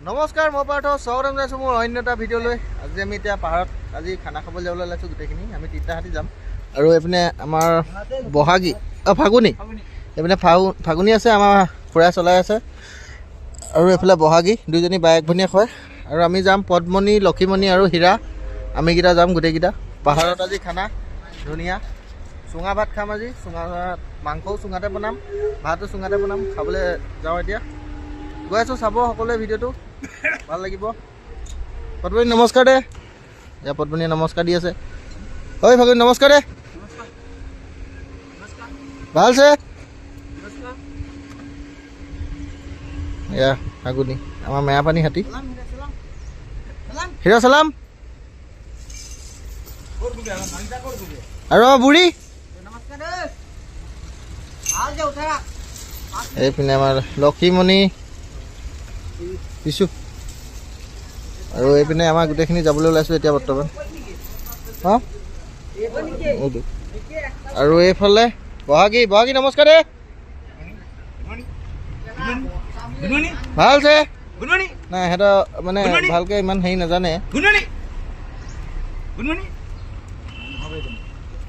নমস্কাৰ মই পাৰ্থ স্বাগতম জনাইছোঁ মোৰ অন্য এটা ভিডিঅ'লৈ। আজি আমি এতিয়া পাহাৰত আজি খানা খাবলৈ যাবলৈ ওলাইছোঁ গোটেইখিনি। আমি তিনিটাহাতি যাম আৰু এইপিনে আমাৰ বহাগী ফাগুনী, এইপিনে ফাগুনী আছে, আমাৰ খুৰাই চলাই আছে আৰু এইফালে বহাগী, দুইজনী বায়েক ভনীয়েক হয়। আৰু আমি যাম পদ্মণি, লক্ষীমণি আৰু হীৰা, আমিকেইটা যাম গোটেইকেইটা। পাহাৰত আজি খানা ধুনীয়া চুঙা ভাত খাম। আজি চুঙা ভাত, মাংসও চুঙাতে বনাম, ভাতো চুঙাতে বনাম। খাবলৈ যাওঁ এতিয়া, গৈ আছোঁ। চাব সকলোৱে ভিডিঅ'টো, ভাল লাগিব। পদ্মণি নমস্কাৰ দে। এয়া পদ্মণিয়ে নমস্কাৰ দি আছে। ঐ ফাগুনী নমস্কাৰ দে। ভালছে এয়া ফাগুনী, আমাৰ মেৰাপানী হাতী। হীৰা চালাম। আৰু আমাৰ বুঢ়ী এইপিনে আমাৰ লক্ষীমণি পিছু, আৰু এইপিনে আমাৰ গোটেইখিনি যাবলৈ ওলাইছোঁ এতিয়া বৰ্তমান। অঁ আৰু এইফালে বহাগী, বহাগী নমস্কাৰ দে। ভালছে নাই, সিহঁতৰ মানে ভালকৈ ইমান হেৰি নাজানে,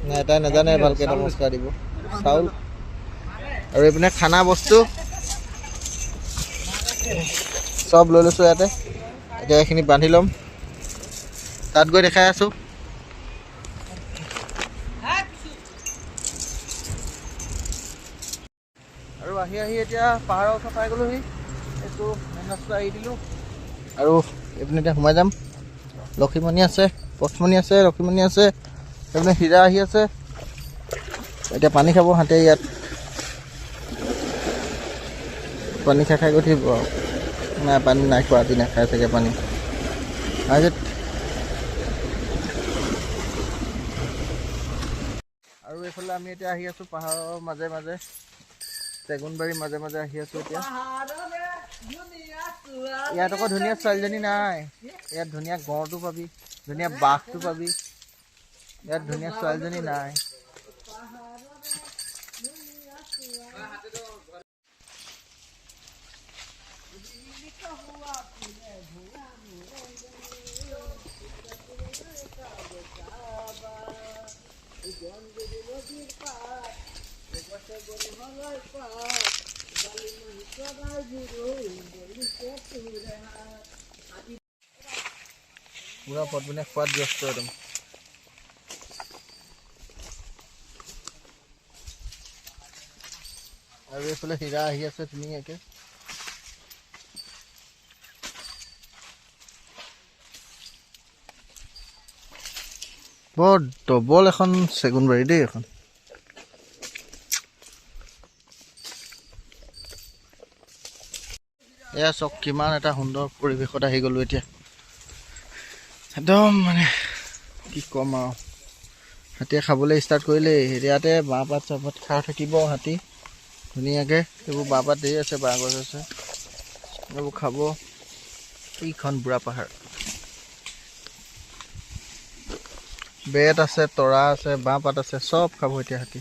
নাই তাই নাজানে ভালকৈ নমস্কাৰ দিব। চাউল আৰু এইপিনে খানা বস্তু চব লৈ লৈছোঁ ইয়াতে। এতিয়া এইখিনি বান্ধি ল'ম, তাত গৈ দেখাই আছোঁ। আৰু আহি এতিয়া পাহাৰৰ ওচৰত পাই গ'লোহি। এইটো মেইন ৰাস্তা এৰি দিলোঁ আৰু এইপিনে এতিয়া সোমাই যাম। লক্ষীমণি আছে, পদ্মণি আছে, লক্ষীমণি আছে, এইপিনে হীৰা আহি আছে। এতিয়া পানী খাব হাতে, ইয়াত পানী খাই গৈ থাকিব আৰু। নাই পানী নাই খোৱা, আজি নাখায় চাগে পানী। আৰু এইফালে আমি এতিয়া আহি আছোঁ পাহাৰৰ মাজে মাজে, চেগুনবাৰীৰ মাজে মাজে আহি আছোঁ এতিয়া। ইয়াত আকৌ ধুনীয়া ছোৱালীজনী নাই, ইয়াত ধুনীয়া গড়টো পাবি, ধুনীয়া বাঘটো পাবি, ইয়াত ধুনীয়া ছোৱালীজনী নাই। পুৰা পদ্মনীয়ে খোৱাত ব্যস্ত একদম। আৰু এইফালে হীৰা আহি আছে ধুনীয়াকৈ। বৰ ডবল এখন চেগুনবাৰী দেই এখন। এয়া চক কিমান এটা সুন্দৰ পৰিৱেশত আহি গ'লোঁ এতিয়া। একদম মানে কি ক'ম আৰু, হাতীয়ে খাবলৈ ষ্টাৰ্ট কৰিলেই। ইয়াতে বাঁহপাত চাহপাত খাই থাকিব হাতী ধুনীয়াকৈ। এইবোৰ বাঁহপাত ধেৰ আছে, বাঁহ গছ আছে, এইবোৰ খাব। এইখন বুঢ়া পাহাৰ, বেত আছে, তৰা আছে, বাঁহপাত আছে, চব খাব এতিয়া হাতী।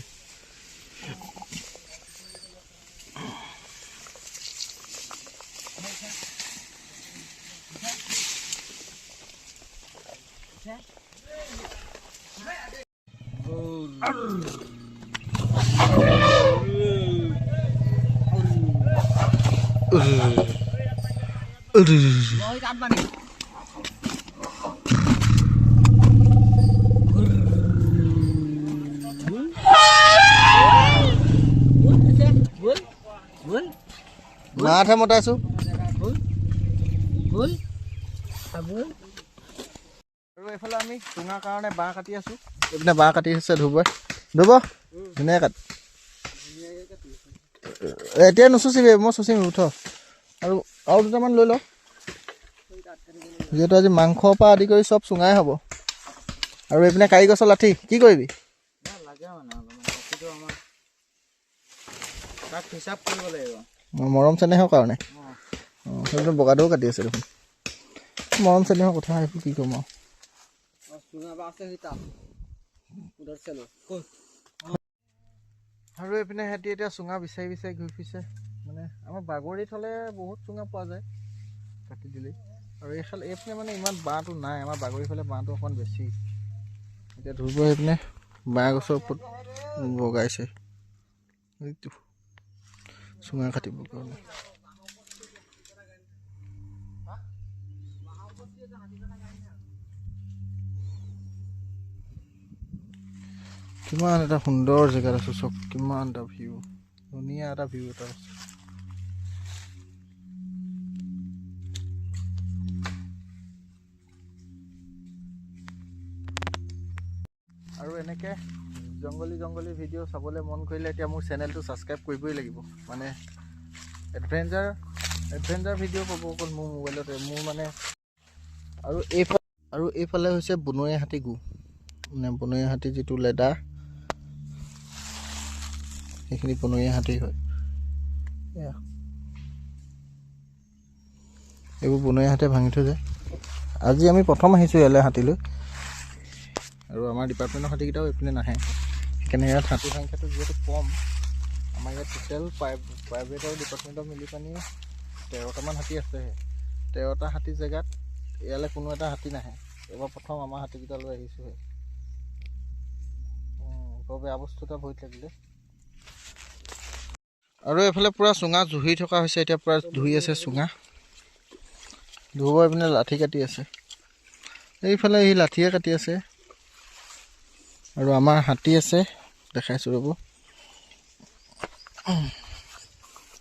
মাতহে মতাইছোঁ। আৰু এইফালে আমি চুঙাৰ কাৰণে বাঁহ কাটি আছোঁ। এইপিনে বাঁহ কাটি আছে ধুবই, ধুব ধুনীয়াকৈ কাট। এতিয়া নুচুচিবি, মই চুচিম, উঠ। আৰু দুটামান লৈ লওঁ, যিহেতু আজি মাংসৰ পৰা আদি কৰি চব চুঙাই হ'ব। আৰু এইপিনে কাৰিগছৰ লাঠি কি কৰিবি? মৰম চেনেহৰ কাৰণে। অঁ সেইটো বগাটোও কাটি আছে দেখোন। মৰম চেনেহৰ কথা, সেইবোৰ কি ক'ম আৰু। আৰু এইপিনে সিহঁতি এতিয়া চুঙা বিচাৰি বিচাৰি ঘূৰি ফুৰিছে। মানে আমাৰ বাগৰিত হ'লে বহুত চুঙা পোৱা যায়, কাটি দিলেই আৰু এইফালে মানে ইমান বাঁহটো নাই আমাৰ বাগৰিফালে বাঁহটো অকণ বেছি এতিয়া ধুব সেইপিনে বাঁহ গছৰ ওপৰত বগাইছে এইটো চুঙা কাটিবৰ কাৰণে কিমান এটা সুন্দৰ জেগাত আছো চব কিমান এটা ভিউ ধুনীয়া এটা ভিউ এটা আছে আৰু এনেকৈ জংগলী ভিডিঅ' চাবলৈ মন কৰিলে এতিয়া মোৰ চেনেলটো ছাবস্ক্ৰাইব কৰিবই লাগিব মানে এডভেঞ্চাৰ ভিডিঅ' পাব অকল মোৰ মোবাইলতে মোৰ মানে আৰু এইফালে হৈছে বনৰীয়া হাতী গু মানে বনৰীয়া হাতী যিটো লেডাৰ সেইখিনি বনৰীয়া হাতী হয় এইবোৰ বনৰীয়া হাতীয়ে ভাঙি থৈ যায় আজি আমি প্ৰথম আহিছোঁ ইয়ালৈ হাতীলৈ আৰু আমাৰ ডিপাৰ্টমেণ্টৰ হাতীকেইটাও এইপিনে নাহে সেইকাৰণে ইয়াত হাতীৰ সংখ্যাটো যিহেতু কম আমাৰ ইয়াত টোটেল প্ৰাইভেট আৰু ডিপাৰ্টমেণ্টৰ মিলি পানি 13টামান হাতী আছেহে 13টা হাতী জেগাত ইয়ালৈ কোনো এটা হাতী নাহে এবাৰ প্ৰথম আমাৰ হাতীকেইটা লৈ আহিছোঁহে বৰ বেয়া বস্তু এটা ভৰিত লাগিলে আৰু এইফালে পূৰা চুঙা জুহি থকা হৈছে এতিয়া পূৰা ধুই আছে চুঙা ধুব এইপিনে লাঠি কাটি আছে এইফালে এই লাঠিয়ে কাটি আছে আৰু আমাৰ হাতী আছে দেখাইছোঁ ৰ'ব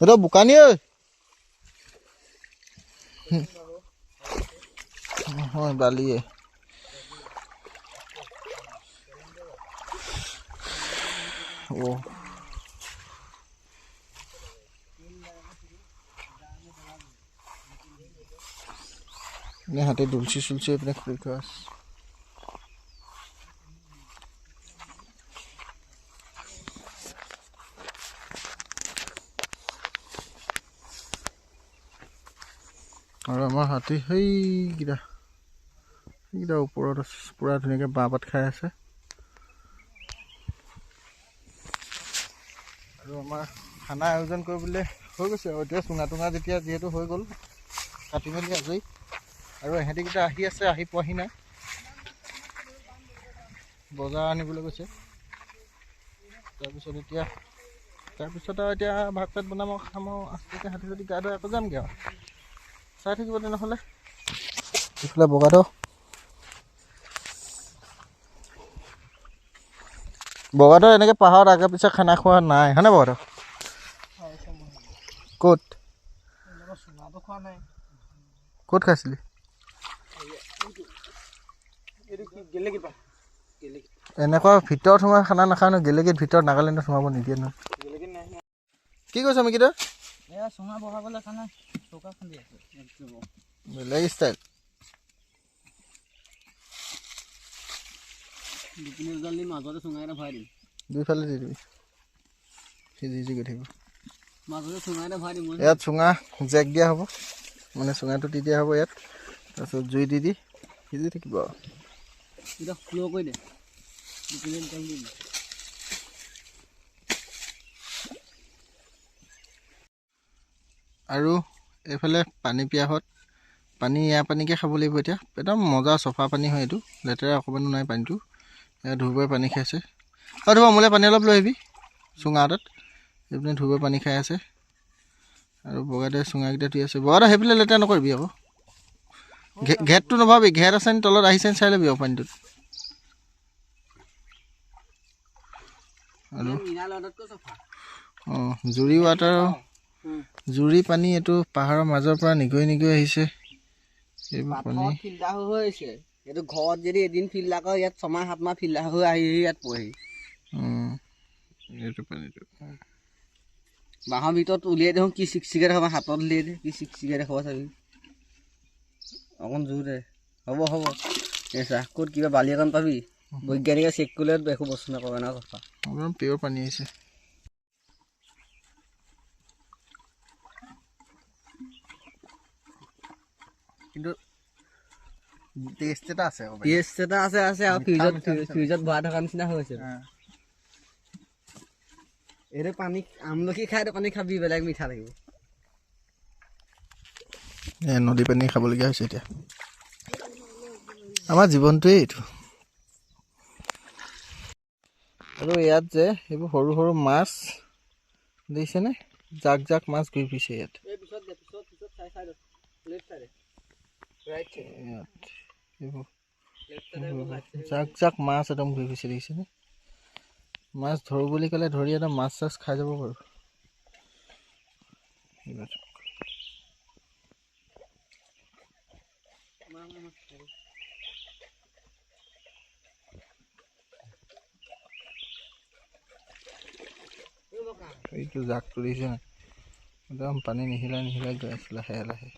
এইটো বোকানী ঐ হয় বালিয়ে অ' এনে হাতে দুলচি চুলচি এইপিনে খুলি থোৱা আছে আৰু আমাৰ হাতী সেইকেইটা ওপৰত আছে পূৰা ধুনীয়াকৈ বাঁহ পাত খাই আছে আৰু আমাৰ খানা আয়োজন কৰিবলৈ হৈ গৈছে আৰু এতিয়া চুঙা টুঙা যেতিয়া যিহেতু হৈ গ'ল কাটি মেলি আজৰি আৰু এহেঁতিকেইটা আহি আছে আহি পোৱাহি নাই বজাৰ আনিবলৈ গৈছে তাৰপিছত আৰু এতিয়া ভাত চাত বনাম আৰু খাম আৰু আস্তে হাতী যদি গা ধুৱাই আকৌ যামগৈ আৰু চাই থাকিব তেনেহ'লে এইফালে বগাটো এনেকৈ পাহাৰত আগে পিছে খানা খোৱা নাই হয়নে বগাটো ক'ত খাইছিলি এনেকুৱা ভিতৰত সোমাই খানা নাখায় ন গেলেকীত ভিতৰত নাগালেণ্ডত সোমাব নিদিয়ে নহয় কি কৈছ মিকি তই বেলেগ ষ্টাইল দুইফালে দি দিবি সিজি গৈ থাকিব ইয়াত চুঙা জেক দিয়া হ'ব মানে চুঙাটো দি দিয়া হ'ব ইয়াত তাৰপিছত জুই দি সিজি থাকিব আৰু এইফালে পানী পিয়াহত ইয়াৰ পানীকে খাব লাগিব এতিয়া একদম মজা চফা পানী হয় এইটো লেতেৰা অকণমানো নাই পানীটো এয়া ধুবই পানী খাইছে আৰু ধুব মোলৈ পানী অলপ লৈ আহিবি চুঙা এটাত এইপিনে ধুবই পানী খাই আছে আৰু বগাতে চুঙাকেইটা ধুই আছে বগাতে সেইফালে লেতেৰা নকৰিবি আকৌ ঘেটটো নভাবি ঘেট আছে নি তলত আহিছে চাই ল'বি আৰু পানীটোত আৰু জুৰি ৱাটাৰ জুৰি পানী এইটো পাহাৰৰ মাজৰ পৰা নিগৰি আহিছে এইবোৰ পানী ফিল্টাৰ হৈ আহিছে এইটো ঘৰত যদি এদিন ফিল্টাৰ কৰে ইয়াত 6-7 মাহ ফিল্টাৰ হৈ আহি ইয়াত পৰেহি এইটো পানীটো বাঁহৰ ভিতৰত উলিয়াই দেখোন কি চিকচিকে দেখাব হাতত উলিয়াই দে কি চিকচিকে দেখাব চাবি অকণ জোৰ দে হ'ব চা ক'ত কিবা বালি অকণ পাবি বৈজ্ঞানিকে চেক কৰিলে একো বস্তু নকৰে না কথা একদম পিয়ৰ পানী আহিছে কিন্তু টেষ্ট এটা আছে আৰু ফ্ৰিজত ভৰাই থকাৰ নিচিনা হৈছে এইটো পানী আমলখি খাই পানী খাবি বেলেগ মিঠা লাগিব নদী পানী খাবলগীয়া হৈছে এতিয়া আমাৰ জীৱনটোৱে এইটো আৰু ইয়াত যে এইবোৰ সৰু সৰু মাছ দেখিছেনে জাক জাক মাছ ঘূৰি ফুৰিছে ইয়াত জাক জাক মাছ একদম ঘূৰি ফুৰিছে দেখিছেনে মাছ ধৰো বুলি ক'লে ধৰি একদম মাছ চাছ খাই যাব পাৰোঁ এইটো জাকটো দেখিছে নাই একদম পানী নিহিলাই নিহিলাই গৈ আছে লাহে লাহে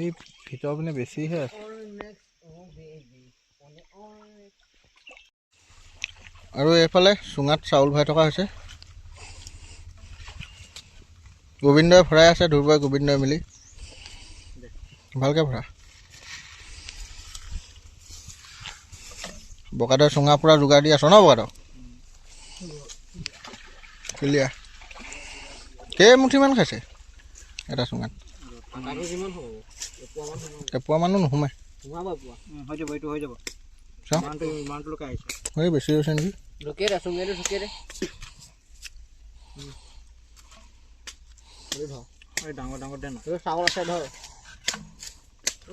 এই ভিতৰ পিনে বেছিহে আছে আৰু এইফালে চুঙাত চাউল ভৰাই থকা হৈছে গোবিন্দই ভৰাই আছে ধ্ৰুৱই গোবিন্দই মিলি ভালকৈ ভৰা বকাদৰ চুঙা পুৰা যোগাৰ দি আছ ন বকাদ ক্লিয়াৰ কেইমুঠিমান খাইছে এটা চুঙাত এপোৱা মানুহ নোসোমাই বেছি হৈছে নেকি ডাঙৰ ডাঙৰ দে চাউল আছে ধৰ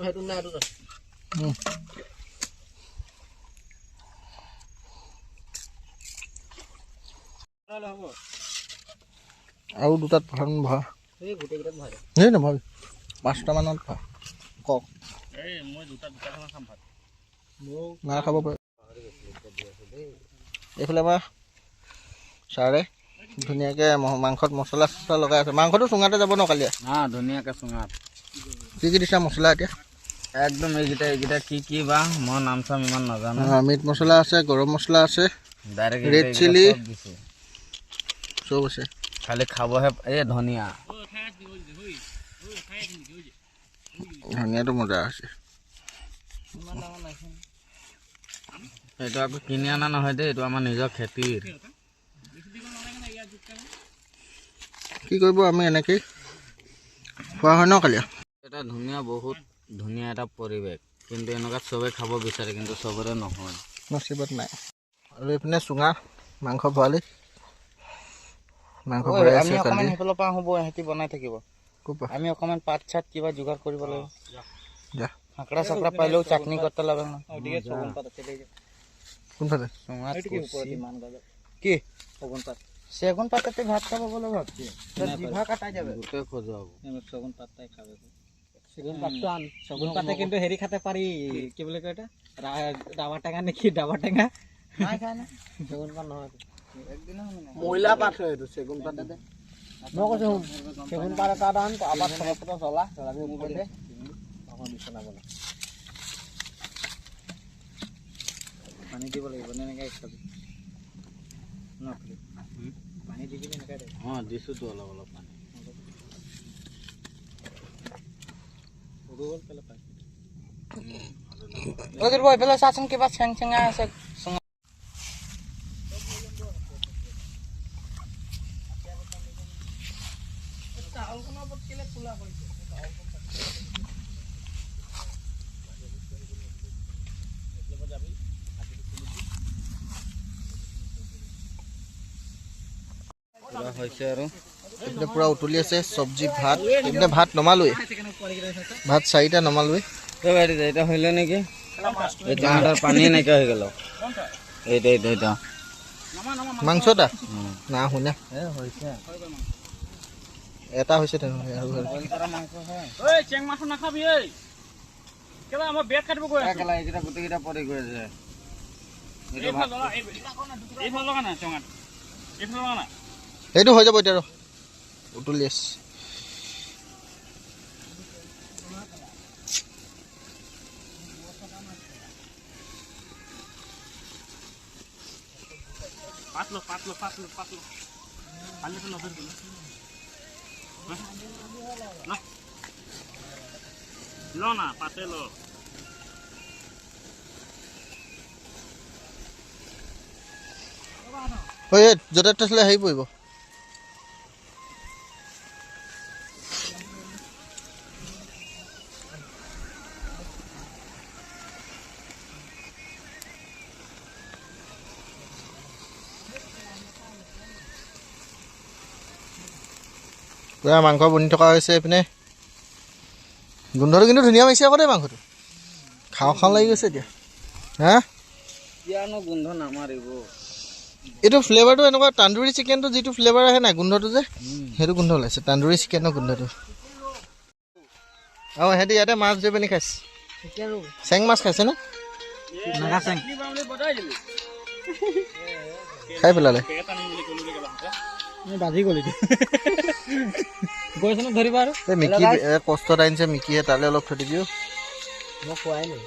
সেইটো নাই আৰু দুটাত ভৰা এই নভৰাবি 5টা মানত ভৰা কওক না খাব পাৰে এইফালে আমাৰ ছাৰে ধুনীয়াকৈ মাংসত মছলা চছলা লগাই আছে মাংসটো চুঙাতে যাব ন কালিয়া ধুনীয়াকৈ চুঙাত কি কি দিছা মছলা এতিয়া একদম এইকেইটা কি বা মই নাম চাম ইমান নাজানো মিট মছলা আছে গৰম মছলা আছে ৰেড চিলি চব আছে খালি খাবহে এই ধনিয়াটো মজা আছে এইটো আকৌ কিনি অনা নহয় দেই এইটো আমাৰ নিজৰ খেতিৰ কি কৰিব আমি এনেকেই খোৱা হয় ন কালিয়া এটা বহুত ধুনীয়া এটা পৰিৱেশ কিন্তু এনেকুৱা চবেই খাব বিচাৰে কিন্তু চবৰে নহয় নচিবত নাই আৰু এইপিনে চুঙা মাংস ভৰালি মাংস ভৰাই আছে কালি সেইফালৰ পৰা হ'ব সিহঁতি বনাই থাকিব আমি অকণমান পাত চাত কিবা যোগাৰ কৰিব লাগিব হাঁকৰা চাকৰা পাইলেও চাটনি করতে লাগে না কোনফালে কি সেগুন পাতাতে ভাত খাবো বলে ভাবছি জিভা কাটা যাবে গোটে খোঁজাবো সেগুন পাতাই খাবে সেগুন পাতা সেগুন পাতা কিন্তু হেরি খেতে পারি কি বলে কয় এটা ডাবা টেঙা নাকি ডাবা টেঙা নাই খায় না সেগুন পাতা নহয় একদিন মহিলা পাত হয় তো সেগুন পাতাতে মই কৈছো সেগুন পাতা দান আবার সরপটা চলা চলাবি উপরে তখন বিছনা বনা পানি দিব লাগিব না এনেকৈ খাবি নকলি পানি দিবি না এনেকৈ হ্যাঁ দিছো তো অলপ অলপ পানি ওরল পেলে পাই ওদের বই পেলে শাসন के पास छंग छंगा আছে পুৰা উতলি আছে চব্জি ভাত এইপিনে ভাত নমালোৱে ভাত 4টা নমালোৱে এটা হইলো নাকি এটা পানি নাইকা হৈ গেল এইটা মাংসটা না শুনা এটা হৈছে তেনেহ'লে আৰু ওই চেং মাছ নাখাবি এই কেলা আমাৰ বেট কাটিব গৈ আছে কেলা এইটা গুটিটা পৰি গৈ আছে এই ভাল লগা না চঙাত এই ভাল লগা না এইটো হৈ যাব এতিয়া ৰ উতলি আছে পাতলো পানি তো নজর দিল লো না পাতে লো ঐ য'তে ত'তে হেৰি পৰিব পূৰা মাংস বনি থকা হৈছে এইপিনে গোন্ধটো কিন্তু ধুনীয়া মাৰিছে আকৌ দেই মাংসটো খাওঁ খাওঁ লাগি গৈছে এতিয়া হা কিয়নো গোন্ধ নামাৰিব এইটো ফ্লেভাৰটো এনেকুৱা তান্দুৰী চিকেনটো যিটো ফ্লেভাৰ আহে নাই গোন্ধটো যে সেইটো গোন্ধ ওলাইছে তান্দুৰী চিকেনৰ গোন্ধটো অঁ সিহঁতি ইয়াতে মাছ ধৰি পিনি খাইছে চেং মাছ খাইছে নে খাই পেলালে বাজি গ'ল গৈছে ন ধৰিবা আৰু মিকি কষ্টত আনিছে মিকিয়ে তালৈ অলপ থৈ দিবি মই খোৱাই নাই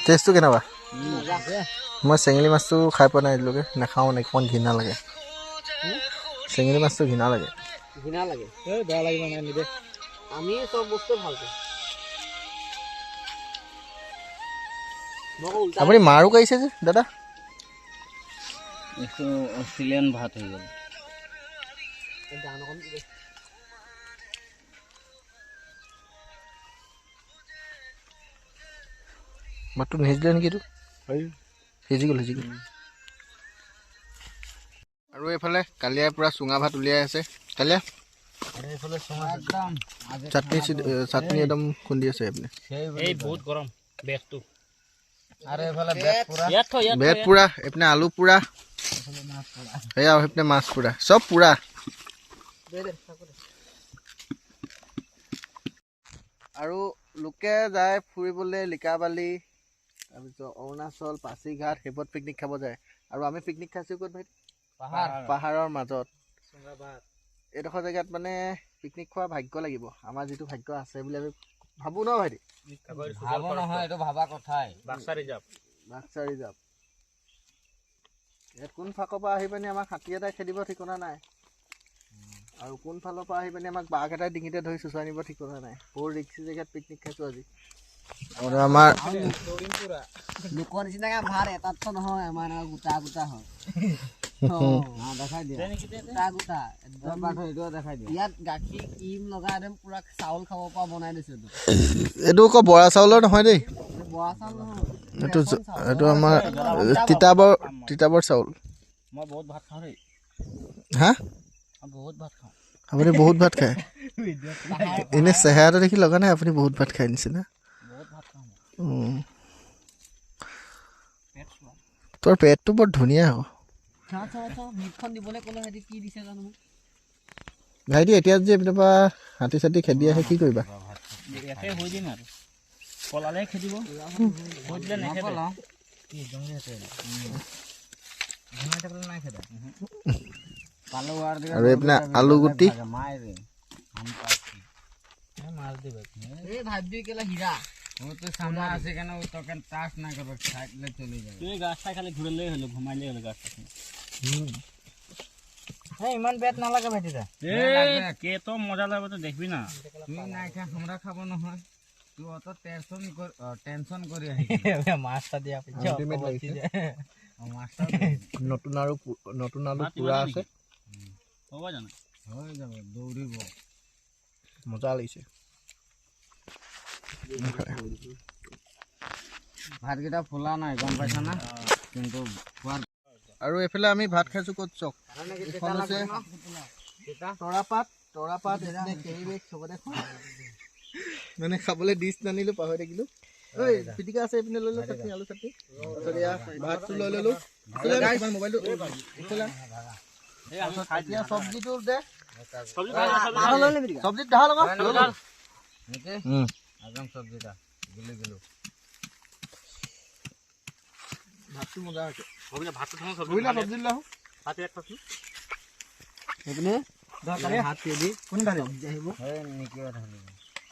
টেষ্টটো কেনেকুৱা মই চেঙেলী মাছটো খাই পোৱা নাই আজিলৈকে নাখাওঁ মানে অকণমান ঘৃণা লাগে চেঙেলী মাছটো ঘৃণা লাগে বেয়া লাগিব নাই নিদে আমি চব বস্তু ভাল পাওঁ আপুনি মাৰো কাঢ়িছে যে দাদা এইটো অষ্ট্ৰেলিয়ান ভাত হৈ গ'ল মাতটো নিসিজিলে নেকি এইটো সিজি গ'ল আৰু এইফালে কালিয়াৰ পৰা চুঙা ভাত উলিয়াই আছে কালিয়া চাটনি একদম খুন্দি আছে আপুনি বহুত গৰম বেগটো আৰু এইফালে বেত পুৰা এইপিনে আলু পুৰা সেয়া আৰু সেইপিনে মাছ পুৰা চব পুৰা আৰু লোকে যায় ফুৰিবলৈ লিকাবালি তাৰপিছত অৰুণাচল পাছিঘাট সেইবোৰত পিকনিক খাব যায় আৰু আমি পিকনিক খাইছোঁ ক'ত ভাই পাহাৰৰ মাজত এইডোখৰ জেগাত মানে পিকনিক খোৱা ভাগ্য লাগিব আমাৰ যিটো ভাগ্য আছে বুলি আমি ভাবোঁ ন ভাইটি বাক্সাৰী যাম ইয়াত কোন ফাকৰ পৰা আহি পিনি আমাক হাতী এটাই খেদিব ঠিকনা নাই আৰু কোন ফালৰ পৰা আহি পিনি আমাক বাঘ এটাই ডিঙিতে ধৰি চুচৰাই নিব ঠিকনা নাই বহুত ৰিক্সি জেগাত পিকনিক খাইছোঁ আজি আৰু আমাৰ লোকৰ নিচিনাকে ভাত এটাততো নহয় আমাৰ গোটা হয় ইয়াত গাখীৰ ক্ৰীম লগাই একদম পুৰা চাউল খাব পৰা বনাই দিছে এইটো আকৌ বৰা চাউলৰ নহয় দেই বৰা চাউল নহয় এইটো আমাৰ তিতাবৰ চাউল মই বহুত ভাত খাওঁ দেই হা বহুত ভাত খাওঁ আপুনি বহুত ভাত খায় এনে চেহেৰাটো দেখি লগা নাই আপুনি বহুত ভাত খায় নিচিনা তোৰ পেটটো বৰ ধুনীয়া আকৌ ভাইটি এতিয়া যে এইপিনৰ পৰা হাতী চাতী খেদি আহে কি কৰিবা আৰু এইপিনে আলু গুটি ইমান বেট নালাগে ভাইটি মজা লাগিব দেখবি না তুই নাই খা আমরা খাবো নহয় তুই অত টেনশন কৰি মাছটা দিয়া নতুন আলু পুৰা আছে হ'ব জানো হৈ যাব দৌৰিব মজা লাগিছে ভাতকেইটা ফুলা নাই গম পাইছা না কিন্তু আৰু এইফালে আমি ভাত খাইছোঁ ক'ত চক এইখন হৈছে তৰাপাত মানে খাবলৈ ডিছ নানিলোঁ পাহৰি থাকিলোঁ ঐ পিটিকা আছে এইপিনে লৈ লওঁ চাটনি আলু চাটনি ভাতটো লৈ ল'লোঁ মোবাইলটো চব্জিটো দে চব্জিত ঢাল আকৌ চব্জিটা গুলি গলো ভাতটো মজা হৈছে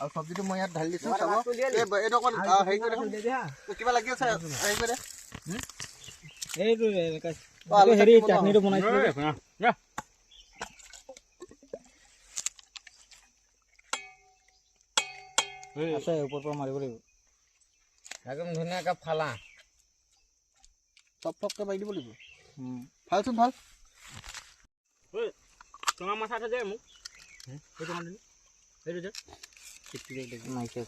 আৰু চব্জিটো মই ইয়াত ঢালি দিছোঁ কিবা লাগি আছে চাটনিটো বনাইছিলোঁ আছে ওপৰৰ পৰা মাৰিব লাগিব একদম ধুনীয়াকৈ ফালা টপকে মাৰি দিব লাগিব ভালচোন ভাল তোমাৰ মাছ আছে যে মোক সেইটো যে নাইকিয়া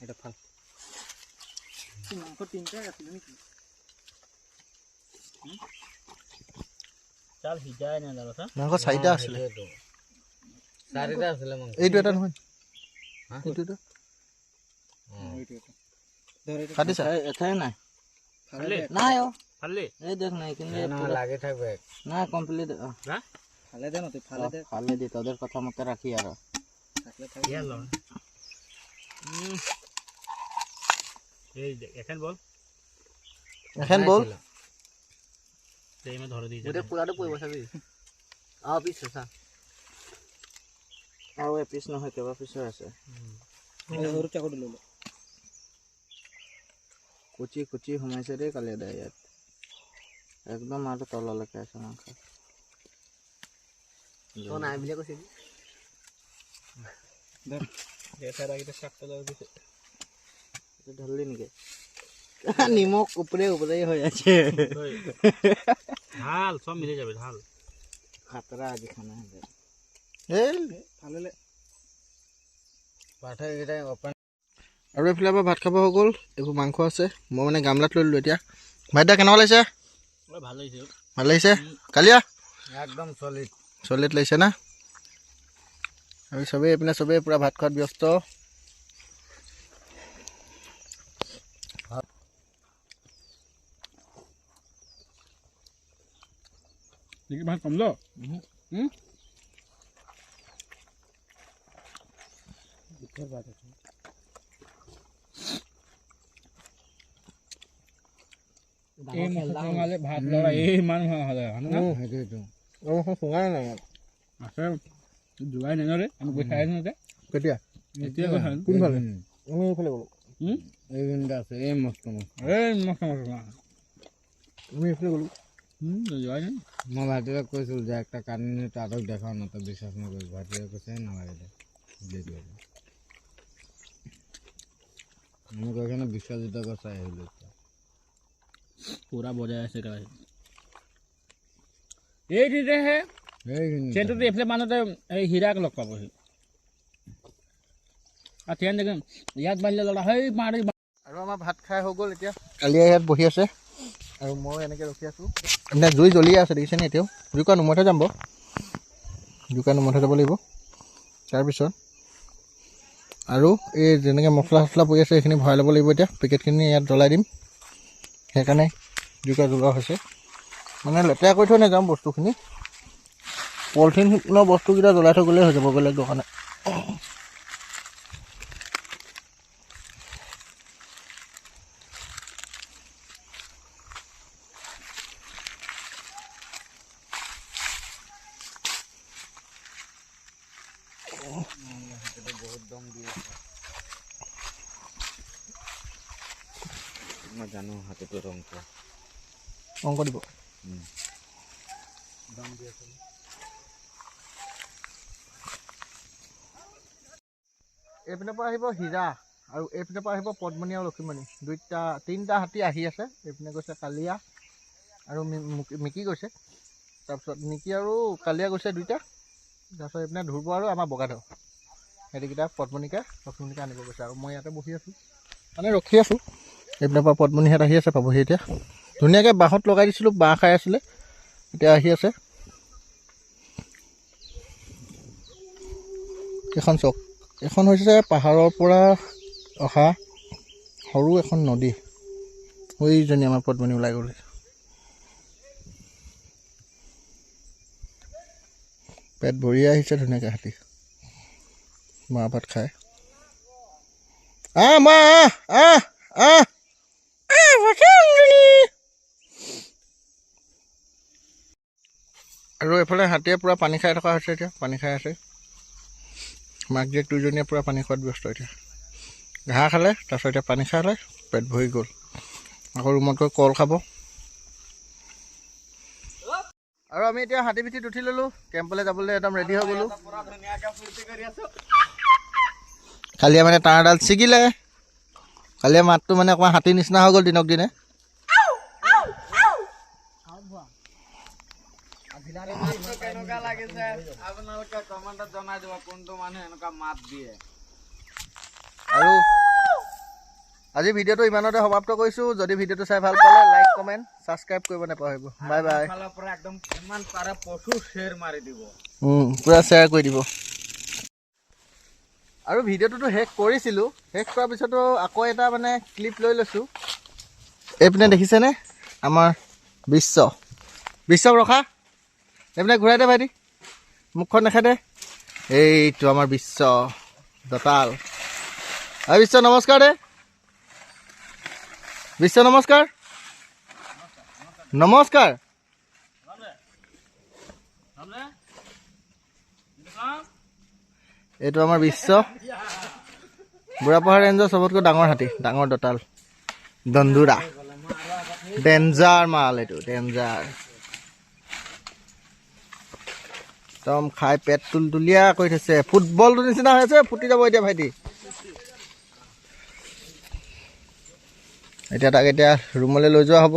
এটা ভাল মাংস তিনটাই আছিলে নেকি চাল সিজাই নাই দাদা মাংস 4টা আছিলে 4টা আছিলে মাংস এইটো এটা নহয় এইটো কাটিছা এঠাই নাই নাই অ ফালে এই দেখ নাই কিন্তু লাগে থাকবে না কমপ্লিট না ফালে দে নতে ফালে দে তোদের কথা মতে রাখি আর থাকলে থাকি ইয়ালো এই এখন বল তেমে ধরে দিছে ওটা পুরাটো পইব চাবি আ পিছ আছে আও এ পিছ নহয় কেবা পিছ আছে সৰু চাকটো লৈ ল কুচি কুচি সোমাইছে ৰে কালে দে ইয়াত একদম আৰু তললৈকে আছে মাংস তো নাই বুলি কৈছে দেখ এটাৰ আগতে শাকটা লৈ দিছে এটা ঢললি নেকি নিমখ উপরে উপরে হৈ আছে ঢাল সব মিলে যাবে ঢাল খাতরা আজি খানা হবে এই ফালেলে পাঠা এটা ওপেন আৰু এফালে ভাত খাব হৈ গ'ল এইবোৰ মাংস আছে মই মানে গামলাত লৈ ললোঁ এতিয়া ভাইদা কেনেকুৱা লাগিছে ভাল লাগিছে কালিয়া একদম চলিড লাগিছে না আৰু চবেই এইপিনে চবেই পূৰা ভাত খোৱাত ব্যস্ত ভাত কম ল ভাত লৰা এই ইমান হ'লে আছে যোগাই নাই ৰে আমি গৈ খাই আছো কেতিয়া এতিয়া কোনফালে আমি এইফালে গ'লোঁ এই গুণটা আছে এই মস্ত মস্ত আমি এইফালে গ'লোঁ যোগাই নাই মই ভাইটিক কৈছিলোঁ যে একটা কানি তাতক দেখাও না তই বিশ্বাস নকৰিবি ভাইটিয়ে কৈছে নালাগে দে আমি কৈ কিনে বিশ্বজিত চাই আহিলোঁ পুৰা বজাই আছে কেৰাহী এইখিনিতেহে ট্ৰেইনটোতো এইফালে মানুহতে এই হীৰাক লগ পাবহি আৰু ট্ৰেইন দেখোন ইয়াত বাঢ়িলে ল'ৰা সেই মাৰি আৰু আমাৰ ভাত খাই হৈ গ'ল এতিয়া কালিয়া ইয়াত বহি আছে আৰু মই এনেকৈ ৰখি আছোঁ মানে জুই জ্বলিয়ে আছে দেখিছেনে এতিয়াও জুইকুৰা নুমুৱাই যাম বাৰু জুইকুৰা নুমুৱাই যাব লাগিব তাৰপিছত আৰু এই যেনেকৈ মছলা চছলা পৰি আছে সেইখিনি ভৰাই ল'ব লাগিব এতিয়া পেকেটখিনি ইয়াত জ্বলাই দিম সেইকাৰণে জুইকুৰা জ্বলোৱা হৈছে মানে লেতেৰা কৰি থৈ নাযাম বস্তুখিনি পলিথিনৰ বস্তুকেইটা জ্বলাই থৈ গ'লেই হৈ যাব বেলেগ দোকানে বহুত দম দি আছে মই জানো হাতটো ৰংটো অংক দিব দম দি আছে এইপিনৰ পৰা আহিব হীৰা আৰু এইপিনৰ পৰা আহিব পদ্মণি আৰু লক্ষীমণি তিনিটা হাতী আহি আছে এইপিনে গৈছে কালিয়া আৰু মিকি গৈছে তাৰপিছত মিকি আৰু কালিয়া গৈছে দুইটা তাৰপিছত এইপিনে ধ্ৰুৱ আৰু আমাৰ বগাধৰ সেইকেইটা পদ্মণিকে লক্ষ্মীমণিকে আনিব গৈছে আৰু মই ইয়াতে বহি আছোঁ মানে ৰখি আছোঁ এইপিনৰ পৰা পদ্মণিহঁত আহি আছে পাবহি এতিয়া ধুনীয়াকৈ বাঁহত লগাই দিছিলোঁ বাঁহ খাই আছিলে এতিয়া আহি আছে এখন চক এখন হৈছে পাহাৰৰ পৰা অহা সৰু এখন নদী ওইজনী আমাৰ পদ্মণি ওলাই গ'লে পেট ভৰি আহিছে ধুনীয়াকৈ হাতী মাহ ভাত খায় মা আৰু এইফালে হাতীয়ে পূৰা পানী খাই থকা হৈছে এতিয়া পানী খাই আছে মাক জীয়েক দুইজনীয়ে পূৰা পানী খোৱাত ব্যস্ত এতিয়া ঘাঁহ খালে তাৰপিছত এতিয়া পানী খালে পেট ভৰি গ'ল আকৌ ৰুমত গৈ কল খাব আৰু আমি এতিয়া হাতী পিঠিত উঠি ল'লোঁ কেম্পলৈ যাবলৈ একদম ৰেডি হৈ গ'লোঁ কালিয়ে মানে তাঁৰডাল ছিগিলে কালিয়ে মাতটো মানে অকণমান হাতীৰ নিচিনা হৈ গ'ল দিনক দিনে কেনেকুৱা লাগিছে আপোনালোকে কমেণ্টত জনাই দিব কোনটো মানুহে এনেকুৱা মাত দিয়ে আজি ভিডিঅ'টো ইমানতে সমাপ্ত কৰিছোঁ। যদি ভিডিঅ'টো চাই ভাল পালে লাইক কমেণ্ট ছাবস্ক্ৰাইব কৰিব নাপাহৰিব। Bye bye. পৰা একদম কিমান পাৰে প্ৰচুৰ শ্বেয়াৰ মাৰি দিব। পূৰা শ্বেয়াৰ কৰি দিব। আৰু ভিডিঅ'টোতো শেষ কৰিছিলোঁ, শেষ কৰাৰ পিছতো আকৌ এটা মানে ক্লিপ লৈ লৈছোঁ। এইপিনে দেখিছেনে আমাৰ বিশ্বক ৰখা, এইপিনে ঘূৰাই দে ভাইটি, মুখখন দেখাই দে। এইটো আমাৰ বিশ্ব দতাল। বিশ্ব নমস্কাৰ দে, বিশ্ব নমস্কাৰ। নমস্কাৰ। এইটো আমাৰ বিশ্ব বুঢ়াপাহাৰ ৰেঞ্জৰ চবতকৈ ডাঙৰ হাতী, ডাঙৰ দতাল দন্দুৰা। ডেঞ্জাৰ মাল, এইটো ডেঞ্জাৰ। একদম খাই পেট তুলতুলীয়া কৰি থৈছে, ফুটবলটোৰ নিচিনা হৈ আছে, ফুটি যাব এতিয়া ভাইটি। এতিয়া তাক এতিয়া ৰুমলৈ লৈ যোৱা হ'ব।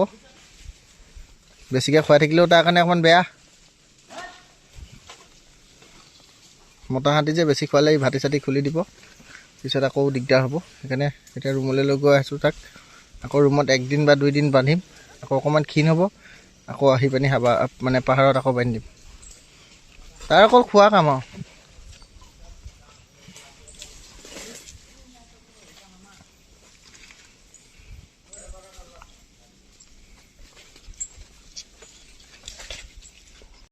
বেছিকৈ খুৱাই থাকিলেও তাৰ কাৰণে অকণমান বেয়া। মতা হাতী যে বেছি খোৱালে ভাটি চাটি খুলি দিব, পিছত আকৌ দিগদাৰ হ'ব। সেইকাৰণে এতিয়া ৰুমলৈ লৈ গৈ আছোঁ তাক। আকৌ ৰুমত 1 দিন বা 2 দিন বান্ধিম, আকৌ অকণমান ক্ষীণ হ'ব, আকৌ আহি পানি মানে পাহাৰত আকৌ বান্ধি দিম। তাৰ অকল খোৱা কাম আৰু।